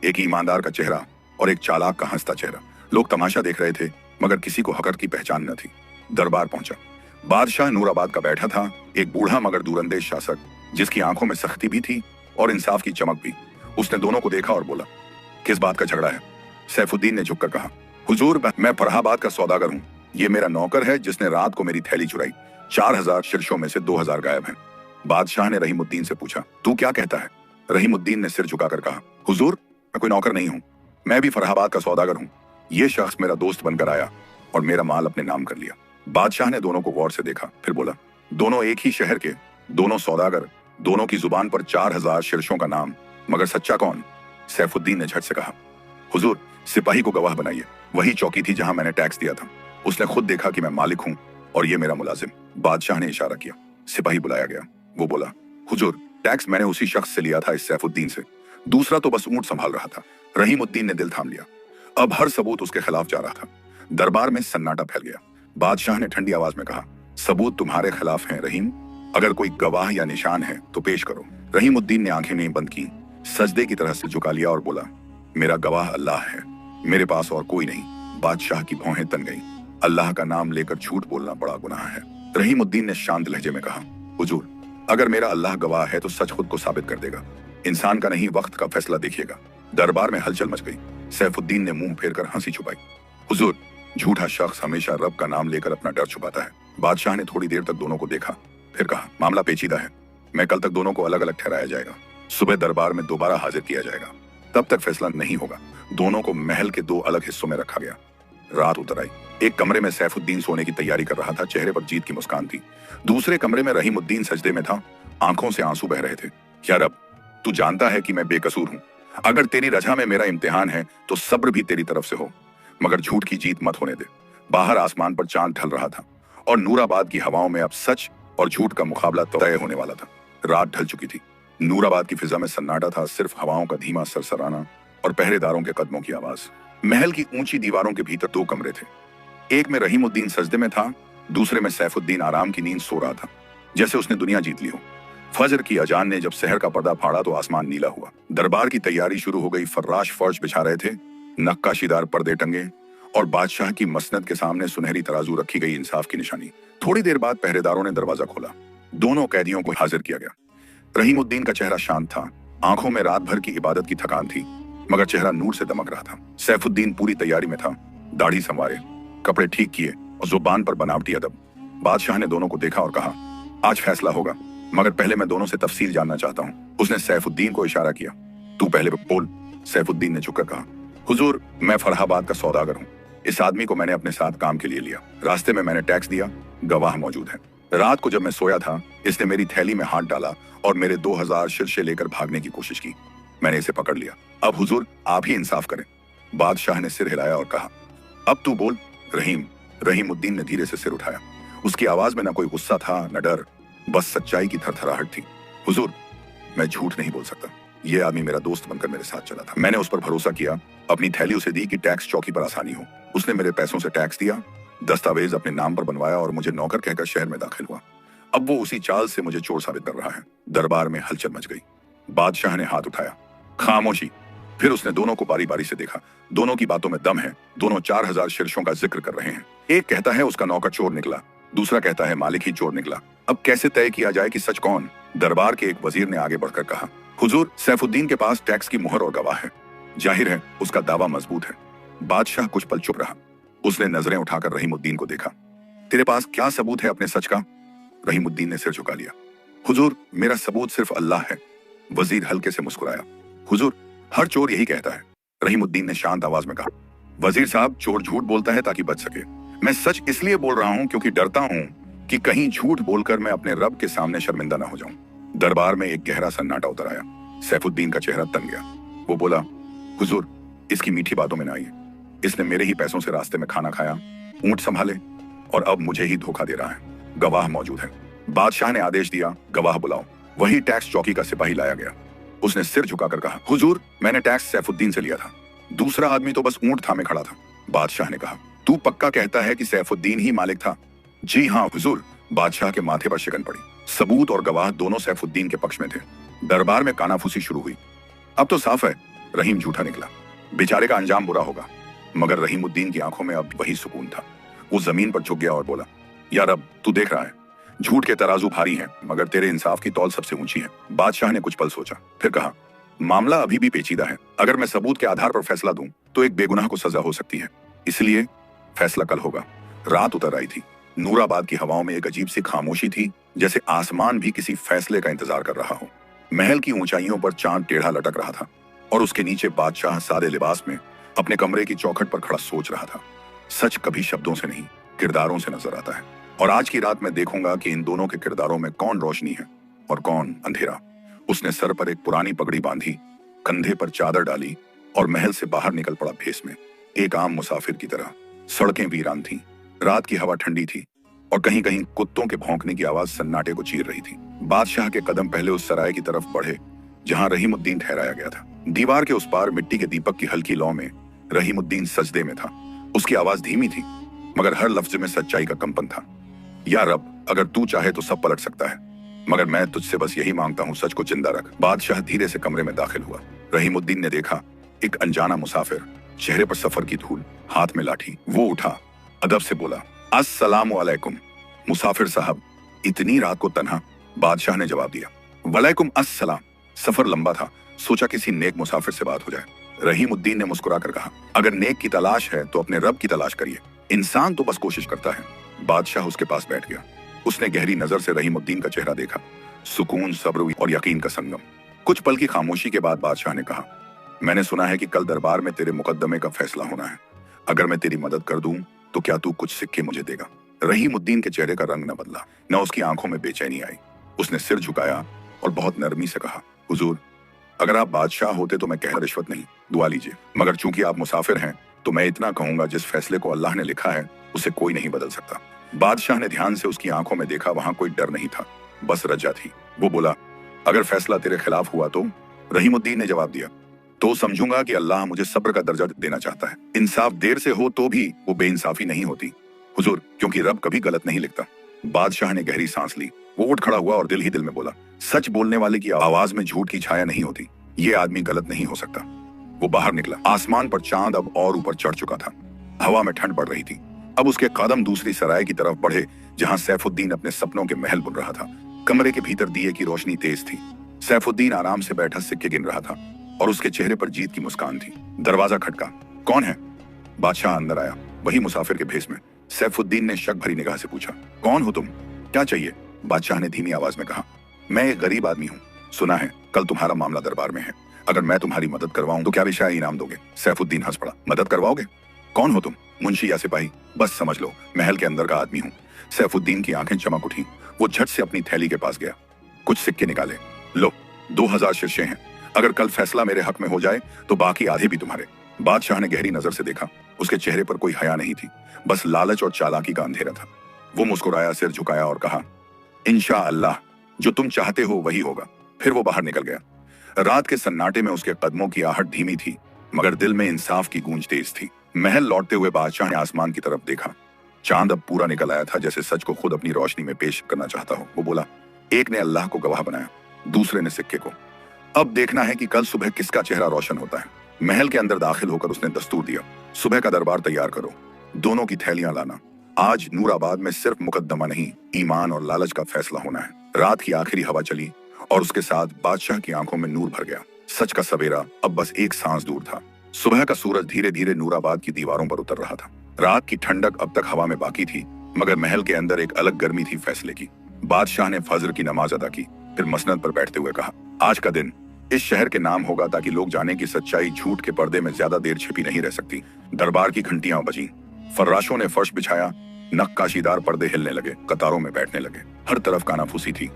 एक ईमानदार का चेहरा और एक चालाक का हंसता चेहरा। लोग तमाशा देख रहे थे, मगर किसी को हकर की पहचान न थी। दरबार पहुंचा। बादशाह नूराबाद का बैठा था, एक बूढ़ा मगर दूरंदेश शासक, जिसकी आंखों में सख्ती भी थी और इंसाफ की चमक भी। उसने दोनों को देखा और बोला, किस बात का झगड़ा है? सैफुद्दीन ने झुककर कहा, हुजूर, मैं फरहाबाद का सौदागर हूँ। ये मेरा नौकर है जिसने रात को मेरी थैली चुराई। 4000 शीर्षों में से 2000 गायब हैं। बादशाह ने रहीमुद्दीन से पूछा, तू क्या कहता है? रहीमुद्दीन ने सिर झुकाकर कहा, हुजूर, मैं कोई नौकर नहीं हूँ, मैं भी फरहाबाद का सौदागर हूँ। ये शख्स मेरा दोस्त बनकर आया और मेरा माल अपने नाम कर लिया। बादशाह ने दोनों को गौर से देखा, फिर बोला, दोनों एक ही शहर के, दोनों सौदागर, दोनों की जुबान पर 4000 शीर्षों का नाम, मगर सच्चा कौन? सैफुद्दीन ने झट से कहा, हुजूर, सिपाही को गवाह बनाइए, वही चौकी थी जहां मैंने टैक्स दिया था। उसने खुद देखा कि मैं मालिक हूं और ये मेरा मुलाजिम। बादशाह ने इशारा किया। सिपाही बुलाया गया। वो बोला, हुजूर, टैक्स मैंने उसी शख्स से लिया था, इस सैफुद्दीन से। दूसरा तो बस ऊंट संभाल रहा था। रहीमुद्दीन ने दिल थाम लिया। अब हर सबूत उसके खिलाफ जा रहा था। दरबार में सन्नाटा फैल गया। बादशाह ने ठंडी आवाज में कहा, सबूत तुम्हारे खिलाफ हैं रहीम, अगर कोई गवाह या निशान है तो पेश करो। रहीमुद्दीन ने आंखें नहीं बंद की, सजदे की तरह से झुका लिया और बोला, मेरा गवाह अल्लाह है, मेरे पास और कोई नहीं। बादशाह की भौहें तन गईं। अल्लाह का नाम लेकर झूठ बोलना बड़ा गुनाह है। रहीमुद्दीन ने शांत लहजे में कहा, हुजूर, अगर मेरा अल्लाह गवाह है तो सच खुद को साबित कर देगा। इंसान का नहीं, वक्त का फैसला देखिएगा। दरबार में हलचल मच गई। सैफुद्दीन ने मुंह फेर कर हंसी छुपाई। हुजूर, झूठा शख्स हमेशा रब का नाम लेकर अपना डर छुपाता है। बादशाह ने थोड़ी देर तक दोनों को देखा, फिर कहा, मामला पेचीदा है, मैं कल तक दोनों को अलग अलग ठहराया जाएगा। सुबह दरबार में दोबारा हाजिर किया जाएगा, तब तक फैसला नहीं होगा। दोनों को महल के 2 अलग हिस्सों में रखा गया। रात उतर आई। एक कमरे में सैफुद्दीन सोने की तैयारी कर रहा था, चेहरे पर जीत की मुस्कान थी। दूसरे कमरे में रहीमुद्दीन सजदे में था, आंखों से आंसू बह रहे थे। या रब, तू जानता है कि मैं बेकसूर हूं। अगर तेरी रजा में मेरा इम्तिहान है तो सब्र भी तेरी तरफ से हो, मगर झूठ की जीत मत होने दे। बाहर आसमान पर चांद ढल रहा था और नूराबाद की हवाओं में अब सच और झूठ का मुकाबला तय होने वाला था। रात ढल चुकी थी। नूराबाद की फिजा में सन्नाटा था, सिर्फ हवाओं का धीमा सरसराना और पहरेदारों के कदमों की आवाज। महल की ऊंची दीवारों के भीतर 2 कमरे थे। एक में रहीमुद्दीन सजदे में था, दूसरे में सैफुद्दीन आराम की नींद सो रहा था, जैसे उसने दुनिया जीत ली हो। फजर की अजान ने जब शहर का पर्दा फाड़ा तो आसमान नीला हुआ। दरबार की तैयारी शुरू हो गई। फर्राश फर्श बिछा रहे थे, नक्काशीदार पर्दे टंगे और बादशाह की मसनद के सामने सुनहरी तराजू रखी गई, इंसाफ की निशानी। थोड़ी देर बाद पहरेदारों ने दरवाजा खोला। दोनों कैदियों को हाजिर किया गया। रहीमुद्दीन का चेहरा शांत था, आंखों में रात भर की इबादत की थकान थी, मगर चेहरा नूर से दमक रहा था। सैफुद्दीन पूरी तैयारी में था, दाढ़ी संवारे, कपड़े ठीक किए और जुबान पर बनावटी अदब। बादशाह ने दोनों को देखा और कहा, आज फैसला होगा, मगर पहले मैं दोनों से तफसील जानना चाहता हूँ। उसने सैफुद्दीन को इशारा किया। तू पहले बोल। सैफुद्दीन ने झुककर कहा, हुजूर, मैं फरहाबाद का सौदागर हूँ। इस आदमी को मैंने अपने साथ काम के लिए लिया। रास्ते में मैंने टैक्स दिया, गवाह मौजूद है। रात को जब मैं सोया था, इसने मेरी थैली में हाथ डाला और मेरे 2000 शीर्षे लेकर भागने की कोशिश की। मैंने इसे पकड़ लिया। अब हुजूर, आप ही इंसाफ करें। बादशाह ने सिर हिलाया और कहा, अब तू बोल। रहीमुद्दीन ने धीरे से सिर उठाया। उसकी आवाज में न कोई गुस्सा था, न डर, बस सच्चाई की थरथराहट थी। हुजूर, मैं झूठ नहीं बोल सकता। ये आदमी मेरा दोस्त बनकर मेरे साथ चला था। मैंने उस पर भरोसा किया, अपनी थैली उसे दी कि टैक्स चौकी पर आसानी हो। उसने मेरे पैसों से टैक्स दिया, दस्तावेज अपने नाम पर बनवाया और मुझे नौकर कहकर शहर में दाखिल हुआ। अब वो उसी चाल से मुझे चोर साबित कर रहा है। दरबार में हलचल मच गई। बादशाह ने हाथ उठाया, खामोशी। फिर उसने दोनों को बारी बारी से देखा। दोनों की बातों में दम है। दोनों 4000 शीर्षों का जिक्र कर रहे हैं। एक कहता है उसका नौकर चोर निकला, दूसरा कहता है मालिक ही चोर निकला। अब कैसे तय किया जाए कि सच कौन? दरबार के एक वजीर ने आगे बढ़कर कहा, हुजूर, सैफुद्दीन के पास टैक्स की मुहर और गवाह है। जाहिर है उसका दावा मजबूत है। बादशाह कुछ पल चुप रहा। उसने नजरें उठाकर रहीमुद्दीन को देखा। तेरे पास क्या सबूत है अपने सच का? रहीमुद्दीन ने सिर झुका लिया। हुजूर, मेरा सबूत सिर्फ अल्लाह है। वजीर हल्के से मुस्कुराया। हुजूर, हर चोर यही कहता है। रहीमुद्दीन ने शांत आवाज में कहा, वजीर साहब, चोर झूठ बोलता है ताकि बच सके। मैं सच इसलिए बोल रहा हूं क्योंकि डरता हूं कि कहीं झूठ बोलकर मैं अपने रब के सामने शर्मिंदा ना हो जाऊं। दरबार में एक गहरा सन्नाटा उतर आया। सैफुद्दीन का चेहरा तन गया। वो बोला, हुजूर, इसकी मीठी बातों में ना आइए। इसने मेरे ही पैसों से रास्ते में खाना खाया, ऊंट संभाले और अब मुझे ही धोखा दे रहा है। गवाह मौजूद है। बादशाह ने आदेश दिया, गवाह बुलाओ। वही टैक्स चौकी का सिपाही लाया गया। उसने सिर झुकाकर कहा, हुजूर, मैंने टैक्स सैफुद्दीन से लिया था। दूसरा आदमी तो बस ऊंट थामे खड़ा था। बादशाह ने कहा, तू पक्का कहता है कि सैफुद्दीन ही मालिक था? जी हाँ हुजूर। बादशाह के माथे पर शिकन पड़ी। सबूत और गवाह दोनों सैफुद्दीन के पक्ष में थे। दरबार में कानाफूसी शुरू हुई। अब तो साफ है, रहीम झूठा निकला। बेचारे का अंजाम बुरा होगा। मगर रहीमुद्दीन की आंखों में अब वही सुकून था। वो जमीन पर झुक गया और बोला, या रब, तू देख रहा है, झूठ के तराजू भारी हैं, मगर तेरे इंसाफ की तौल सबसे ऊंची है। बादशाह ने कुछ पल सोचा, फिर कहा, मामला अभी भी पेचीदा है। अगर मैं सबूत के आधार पर फैसला दूं तो एक बेगुनाह को सजा हो सकती है, इसलिए फैसला कल होगा। रात उतर आई थी। नूराबाद की हवाओं में एक अजीब सी खामोशी थी, जैसे आसमान भी किसी फैसले का इंतजार कर रहा हो। महल की ऊंचाइयों पर चांद टेढ़ा लटक रहा था और उसके नीचे बादशाह सादे लिबास में अपने कमरे की चौखट पर खड़ा सोच रहा था। सच कभी शब्दों से नहीं, किरदारों से नजर आता है। और आज की रात मैं देखूंगा कि इन दोनों के किरदारों में कौन रोशनी है और कौन अंधेरा। उसने सर पर एक पुरानी पगड़ी बांधी, कंधे पर चादर डाली और महल से बाहर निकल पड़ा भेस में, एक आम मुसाफिर की तरह। सड़कें वीरान थीं, रात की हवा ठंडी थी और कहीं कहीं कुत्तों के भौंकने की आवाज सन्नाटे को चीर रही थी। बादशाह के कदम पहले उस सराय की तरफ बढ़े जहां रहीमुद्दीन ठहराया गया था। दीवार के उस पार मिट्टी के दीपक की हल्की लौ में रहीमुद्दीन सजदे में था। उसकी आवाज धीमी थी, मगर हर लफ्ज में सच्चाई का कंपन था। या रब, अगर तू चाहे तो सब पलट सकता है, मगर मैं तुझसे बस यही मांगता हूँ, सच को जिंदा रख। बादशाह धीरे से कमरे में दाखिल हुआ। रहीमुद्दीन ने देखा एक अनजाना मुसाफिर, चेहरे पर सफर की धूल, हाथ में लाठी। वो उठा, अदब से बोला, अस्सलामु अलैकुम मुसाफिर साहब, इतनी रात को तन्हा? बादशाह ने जवाब दिया, वलैकुम अस्सलाम। सफर लंबा था, सोचा किसी नेक मुसाफिर से बात हो जाए। रहीमुद्दीन ने मुस्कुराकर कहा, अगर नेक की तलाश है तो अपने रब की तलाश करिए, इंसान तो बस कोशिश करता है। बादशाह उसके पास बैठ गया। उसने गहरी नजर से रहीमुद्दीन का चेहरा देखा, सुकून, सब्र और यकीन का संगम। कुछ पल की खामोशी के बाद बादशाह ने कहा, मैंने सुना है कि कल दरबार में तेरे मुकदमे का फैसला होना है। अगर मैं तेरी मदद कर दूं तो क्या तू कुछ सिक्के मुझे देगा? रहीमुद्दीन के चेहरे का रंग न बदला, न उसकी आंखों में बेचैनी आई। उसने सिर झुकाया और बहुत नरमी से कहा, हुजूर, अगर आप बादशाह होते तो मैं कह रिश्वत नहीं, दुआ लीजिए, मगर चूंकि आप मुसाफिर हैं तो मैं इतना कहूंगा, जिस फैसले को अल्लाह ने लिखा है उसे कोई नहीं बदल सकता। बादशाह ने ध्यान से उसकी आंखों में देखा, वहां कोई डर नहीं था, बस रजा थी। वो बोला, अगर फैसला तेरे खिलाफ हुआ तो? रहीमुद्दीन ने जवाब दिया, तो समझूंगा कि अल्लाह मुझे सब्र का दर्जा देना चाहता है। इंसाफ देर से हो तो भी वो बेइंसाफी नहीं होती हुजूर, क्योंकि रब कभी गलत नहीं लिखता। बादशाह ने गहरी सांस ली। वो उठ खड़ा हुआ और दिल ही दिल में बोला, सच बोलने वाले की आवाज में झूठ की छाया नहीं होती, ये आदमी गलत नहीं हो सकता। वो बाहर निकला। आसमान पर चांद अब और ऊपर चढ़ चुका था, हवा में ठंड पड़ रही थी। अब उसके कदम दूसरी सराय की तरफ बढ़े जहां सैफुद्दीन अपने सपनों के महल बुन रहा था। कमरे के भीतर दिए की रोशनी तेज थी। सैफुद्दीन आराम से बैठा सिक्के गिन रहा था और उसके चेहरे पर जीत की मुस्कान थी। दरवाजा खटका। कौन है? बादशाह अंदर आया, वही मुसाफिर के भेस में। सैफुद्दीन ने शक भरी निगाह से पूछा, कौन हो तुम? क्या चाहिए? बादशाह ने धीमी आवाज में कहा, मैं एक गरीब आदमी हूँ। सुना है कल तुम्हारा मामला दरबार में है, अगर मैं तुम्हारी मदद करवाऊं तो क्या विषय इनाम दोगे? सैफुद्दीन हंस पड़ा, मदद करवाओगे? कौन हो तुम? मुंशी या सिपाही? बस समझ लो, महल के अंदर का आदमी हूँ। सैफुद्दीन की आंखें चमक उठी। वो झट से अपनी थैली के पास गया, कुछ सिक्के निकाले। लो, 2000 शीर्षे हैं। अगर कल फैसला मेरे हक में हो जाए तो बाकी आधे भी तुम्हारे। बादशाह ने गहरी नजर से देखा। उसके चेहरे पर कोई हया नहीं थी, बस लालच और चालाकी का अंधेरा था। वो मुस्कुराया, सिर झुकाया और कहा, इंशाअल्लाह जो तुम चाहते हो वही होगा। फिर वो बाहर निकल गया। रात के सन्नाटे में उसके कदमों की आहट धीमी थी, मगर दिल में इंसाफ की गूंज तेज थी। महल लौटते हुए बादशाह ने आसमान की तरफ देखा। चांद अब पूरा निकल आया था, जैसे सच को खुद अपनी रोशनी में पेश करना चाहता हो। वो बोला, एक ने अल्लाह को गवाह बनाया, दूसरे ने सिक्के को। अब देखना है कि कल सुबह किसका चेहरा रोशन होता है। महल के अंदर दाखिल होकर उसने दस्तूर दिया, सुबह का दरबार तैयार करो, दोनों की थैलियां लाना। आज नूराबाद में सिर्फ मुकद्दमा नहीं, ईमान और लालच का फैसला होना है। रात की आखिरी हवा चली और उसके साथ बादशाह की आंखों में नूर भर गया। सच का सवेरा अब बस एक सांस दूर था। सुबह का सूरज धीरे धीरे नूराबाद की दीवारों पर उतर रहा था। रात की ठंडक अब तक हवा में बाकी थी, मगर महल के अंदर एक अलग गर्मी थी फैसले की। बादशाह ने फजर की नमाज अदा की, फिर मसनद पर बैठते हुए कहा, आज का दिन इस शहर के नाम होगा, ताकि लोग जाने की सच्चाई झूठ के पर्दे में ज्यादा देर छिपी नहीं रह सकती। दरबार की घंटियां बजीं, फर्राशों ने फर्श बिछाया, नक्काशीदार पर्दे हिलने लगे, कतारों में बैठने लगे। हर तरफ कानाफूसी थी।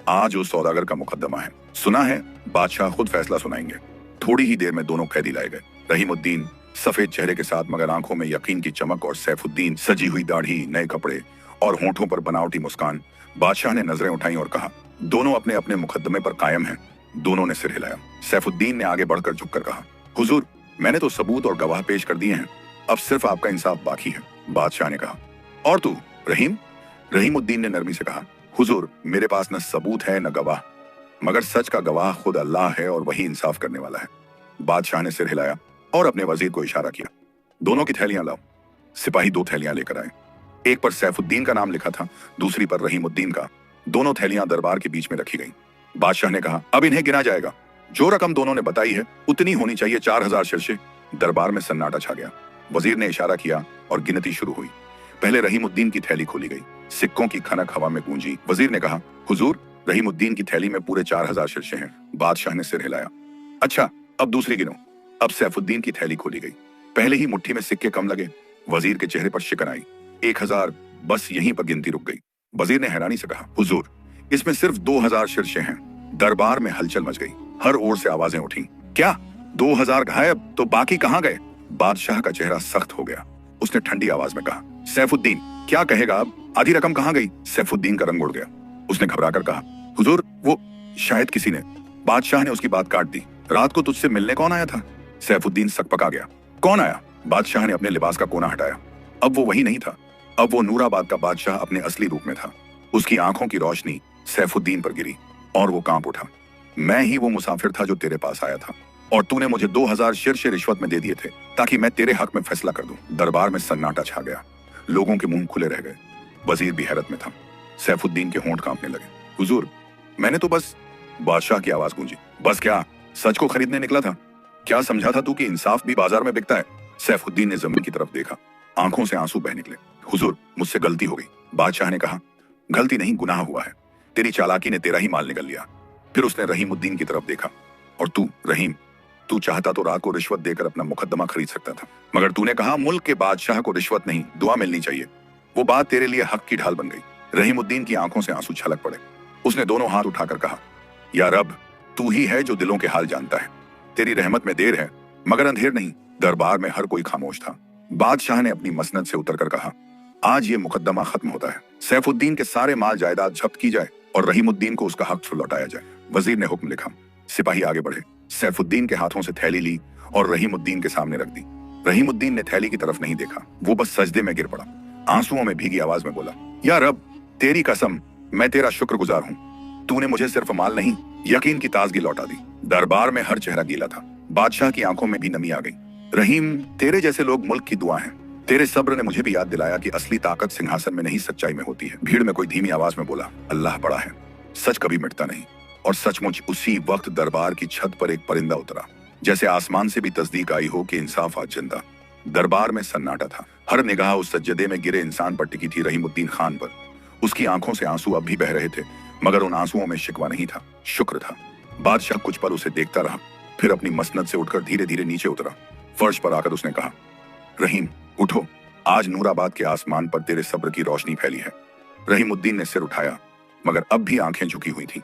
आज उस सौदागर का मुकद्दमा है। सुना है बादशाह खुद फैसला सुनाएंगे। थोड़ी ही देर में दोनों कैदी लाए गए। रहीमुद्दीन सफेद चेहरे के साथ, मगर आंखों में यकीन की चमक, और सैफुद्दीन सजी हुई दाढ़ी, नए कपड़े और होंठों पर बनावटी मुस्कान। बादशाह ने नजरें उठाई और कहा, दोनों अपने अपने मुकद्दमे पर कायम हैं। दोनों ने सिर हिलाया। सैफुद्दीन ने आगे बढ़कर झुककर कहा, हुजूर, मैंने तो सबूत और गवाह पेश कर दिए हैं, अब सिर्फ आपका इंसाफ बाकी है। बादशाह ने कहा, और तू रहीम? रहीमुद्दीन ने नरमी से कहा, हुजूर, मेरे पास न सबूत है न गवाह, मगर सच का गवाह खुद अल्लाह है और वही इंसाफ करने वाला है। बादशाह ने सिर हिलाया और अपने वजीर को इशारा किया, दोनों की थैलियां लाओ। सिपाही 2 थैलियां लेकर आए। एक पर सैफुद्दीन का नाम लिखा था, दूसरी पर रहीमुद्दीन का। दोनों थैलियां दरबार के बीच में रखी गईं। बादशाह ने कहा, अब इन्हें गिना जाएगा। जो रकम दोनों ने बताई है उतनी होनी चाहिए, 4000 शीर्षे। दरबार में सन्नाटा छा गया। वजीर ने इशारा किया और गिनती शुरू हुई। पहले रहीमुद्दीन की थैली खोली गई। सिक्कों की खनक हवा में गूंजी। वजीर ने कहा, हुजूर, रहीमुद्दीन की थैली में पूरे 4000 शीर्षे हैं। बादशाह ने सिर हिलाया। अच्छा, अब दूसरी गिनो। अब सैफुद्दीन की थैली खोली गई। पहले ही मुट्ठी में सिक्के कम लगे। वजीर के चेहरे पर शिकन आई। 1000। बस यहीं पर गिनती रुक गई। वजीर ने हैरानी से कहा, हुजूर, इसमें सिर्फ 2000 शीर्षे हैं। दरबार में हलचल मच गई। हर ओर से आवाजें उठी। क्या 2000 गायब? तो बाकी कहाँ गए? बादशाह का चेहरा सख्त हो गया। उसने ठंडी आवाज में कहा, सैफुद्दीन, क्या कहेगा अब? आधी रकम कहाँ गई? सैफुद्दीन का रंग उड़ गया। उसने घबराकर कहा, हुजूर, वो शायद किसी ने। बादशाह ने उसकी बात काट दी। रात को तुझसे मिलने कौन आया था? सैफुद्दीन सकपका गया। कौन आया? बादशाह ने अपने लिबास का कोना हटाया। अब वो वही नहीं था। अब वो नूराबाद का बादशाह अपने असली रूप में था। उसकी आंखों की रोशनी सैफुद्दीन पर गिरी और वो कांप उठा। मैं ही वो मुसाफिर था जो तेरे पास आया था, और तूने मुझे 2000 शीर्षे रिश्वत में दे दिए थे ताकि मैं तेरे हक में फैसला कर दूं। दरबार में सन्नाटा छा गया। लोगों के मुंह खुले रह गए। वजीर भी हैरत में था। सैफुद्दीन के होंठ कांपने लगे। हुजूर, मैंने तो बस। बादशाह की आवाज गूंजी। बस क्या? सच को खरीदने निकला था? क्या समझा था तू कि इंसाफ भी बाजार में बिकता है? सैफुद्दीन ने जमीन की तरफ देखा। आंखों से आंसू बह निकले। हुजूर, मुझसे गलती हो गई। बादशाह ने कहा, गलती नहीं, गुनाह हुआ है। तेरी चालाकी ने तेरा ही माल निगल लिया। फिर उसने रहीमुद्दीन की तरफ देखा। और तू रहीम, तू चाहता तो रात को रिश्वत देकर अपना मुकदमा खरीद सकता था, मगर तूने कहा मुल्क के बादशाह को रिश्वत नहीं, दुआ मिलनी चाहिए। वो बात तेरे लिए हक की ढाल बन गई। रहीमुद्दीन की आंखों से आंसू छलक पड़े। उसने दोनों हाथ उठाकर कहा, या रब, तू ही है जो दिलों के हाल जानता है। तेरी रहमत में देर है मगर अंधेर नहीं। दरबार में हर कोई खामोश था। बादशाह ने अपनी मसनद से उतरकर कहा, आज ये मुकदमा खत्म होता है। सैफुद्दीन के सारे माल जायदाद जब्त की जाए और रहीमुद्दीन को उसका हक लौटाया जाए। वजीर ने हुक्म लिखा। सिपाही आगे बढ़े। सैफुद्दीन के हाथों से थैली ली और रहीमुद्दीन के सामने रख दी। रहीमुद्दीन ने थैली की तरफ नहीं देखा। वो बस सजदे में गिर पड़ा। आंसुओं में भीगी आवाज में बोला, या रब, तेरी कसम, मैं तेरा शुक्रगुजार हूँ। तूने मुझे सिर्फ माल नहीं, यकीन की ताजगी लौटा दी। दरबार में हर चेहरा गीला था। बादशाह की आंखों में भी नमी आ गई। रहीम, तेरे जैसे लोग मुल्क की दुआ हैं। तेरे सब्र ने मुझे भी याद दिलाया कि असली ताकत सिंहासन में नहीं, सच्चाई में होती है। भीड़ में कोई धीमी आवाज में बोला, अल्लाह बड़ा है, सच कभी मिटता नहीं। और सचमुच उसी वक्त दरबार की छत पर एक परिंदा उतरा, जैसे आसमान से भी तस्दीक आई हो कि इंसाफ आज जिंदा। दरबार में सन्नाटा था। हर निगाह उस सज्जदे में गिरे इंसान पर टिकी थी, रहीमुद्दीन खान पर। उसकी आंखों से आंसू अब भी बह रहे थे, मगर उन आंसुओं में शिकवा नहीं था, शुक्र था। बादशाह कुछ पल उसे देखता रहा, फिर अपनी मसनद से उठकर धीरे धीरे नीचे उतरा। फर्श पर आकर उसने कहा, रहीम, उठो, आज नूराबाद के आसमान पर तेरे सब्र की रोशनी फैली है। रहीमुद्दीन ने सिर उठाया, मगर अब भी आंखें झुकी हुई थी।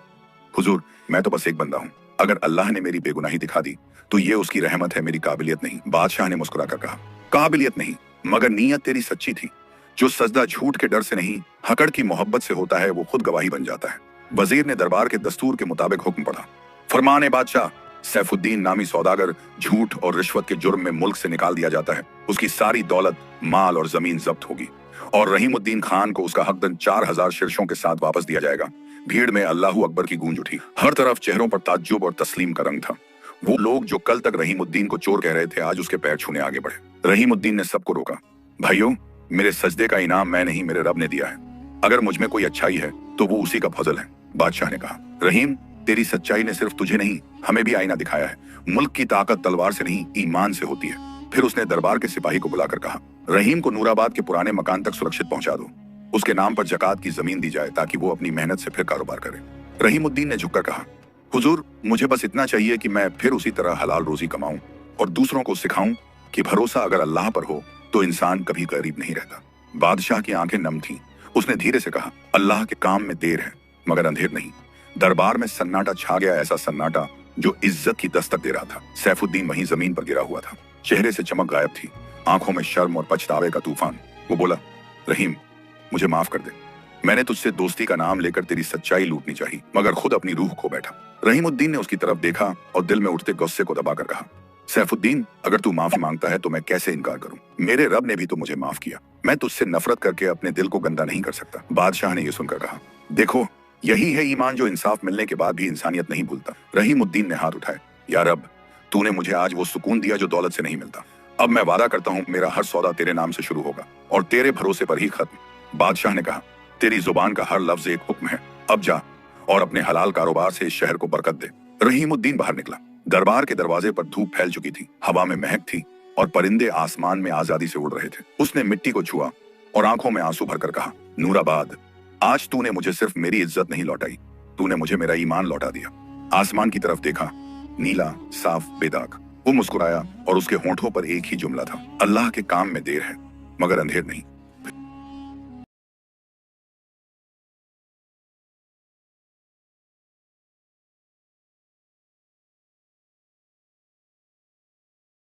हुजूर, मैं तो बस एक बंदा हूँ। अगर अल्लाह ने मेरी बेगुनाही दिखा दी तो ये उसकी रहमत है, मेरी काबिलियत नहीं। बादशाह ने मुस्कुराकर कहा, काबिलियत नहीं, मगर नीयत तेरी सच्ची थी। जो सजदा झूठ के डर से नहीं, हकड़ की मोहब्बत से होता है, वो खुद गवाही बन जाता है। वजीर ने दरबार के दस्तूर के मुताबिक हुक्म पढ़ा। फरमाने बादशाह, सैफुद्दीन नामी सौदागर झूठ और रिश्वत के जुर्म में मुल्क से निकाल दिया जाता है। उसकी सारी दौलत, माल और जमीन जब्त होगी और रहीमुद्दीन खान को उसका हकदन 4000 शीर्षों के साथ वापस दिया जाएगा। भीड़ में अल्लाहू अकबर की गूंज उठी। हर तरफ चेहरों पर ताज्जुब और तस्लीम का रंग था। वो लोग जो कल तक रहीमुद्दीन को चोर कह रहे थे, आज उसके पैर छूने आगे बढ़े। रहीमुद्दीन ने सबको रोका। भाइयों, मेरे सजदे का इनाम मैं नहीं, मेरे रब ने दिया है। अगर मुझ में कोई अच्छाई है तो वो उसी का फजल है। बादशाह ने कहा, रहीम, तेरी सच्चाई ने सिर्फ तुझे नहीं, हमें भी आईना दिखाया है। मुल्क की ताकत तलवार से नहीं, ईमान से होती है। फिर उसने दरबार के सिपाही को बुलाकर कहा, रहीम को नूराबाद के पुराने मकान तक सुरक्षित पहुंचा दो। उसके नाम पर जकात की जमीन दी जाए ताकि वो अपनी मेहनत से फिर कारोबार करे। रहीमुद्दीन ने झुककर कहा, हुजूर, मुझे बस इतना चाहिए कि मैं फिर उसी तरह हलाल रोजी कमाऊं और दूसरों को सिखाऊं कि भरोसा अगर अल्लाह पर हो तो इंसान कभी गरीब नहीं रहता। बादशाह की आंखें नम थीं। उसने धीरे से कहा, अल्लाह के काम में देर है मगर अंधेर नहीं। दरबार में सन्नाटा छा गया, ऐसा सन्नाटा जो इज्जत की दस्तक दे रहा था। सैफुद्दीन वहीं जमीन पर गिरा हुआ था। चेहरे से चमक गायब थी, आंखों में शर्म और पछतावे का तूफान। वो बोला, रहीम, मुझे माफ कर दे। मैंने तुझसे दोस्ती का नाम लेकर तेरी सच्चाई लूटनी चाहिए, मगर खुद अपनी रूह खो बैठा। रहीमुद्दीन ने उसकी तरफ देखा और दिल में उठते गुस्से को दबाकर कहा, सैफुद्दीन, अगर तू माफी मांगता है तो मैं कैसे इनकार करूं? मेरे रब ने भी तो मुझे माफ किया। मैं तुझसे नफरत करके अपने दिल को गंदा नहीं कर सकता। बादशाह ने यह सुनकर कहा, देखो, यही है ईमान जो इंसाफ मिलने के बाद भी इंसानियत नहीं भूलता। रहीमुद्दीन ने हाथ उठाए, या रब, तूने मुझे आज वो सुकून दिया जो दौलत से नहीं मिलता। अब मैं वादा करता हूँ मेरा हर सौदा तेरे नाम से शुरू होगा और तेरे भरोसे पर ही खत्म। बादशाह ने कहा, तेरी जुबान का हर लफ्ज एक हुक्म है। अब जा और अपने हलाल कारोबार से इस शहर को बरकत दे। रहीमुद्दीन बाहर निकला। दरबार के दरवाजे पर धूप फैल चुकी थी, हवा में महक थी और परिंदे आसमान में आजादी से उड़ रहे थे। उसने मिट्टी को छुआ और आंखों में आंसू भरकर कहा, नूराबाद, आज तूने मुझे सिर्फ मेरी इज्जत नहीं लौटाई, तूने मुझे मेरा ईमान लौटा दिया। आसमान की तरफ देखा, नीला, साफ, बेदाग। वो मुस्कुराया और उसके होंठों पर एक ही जुमला था, अल्लाह के काम में देर है मगर अंधेर नहीं।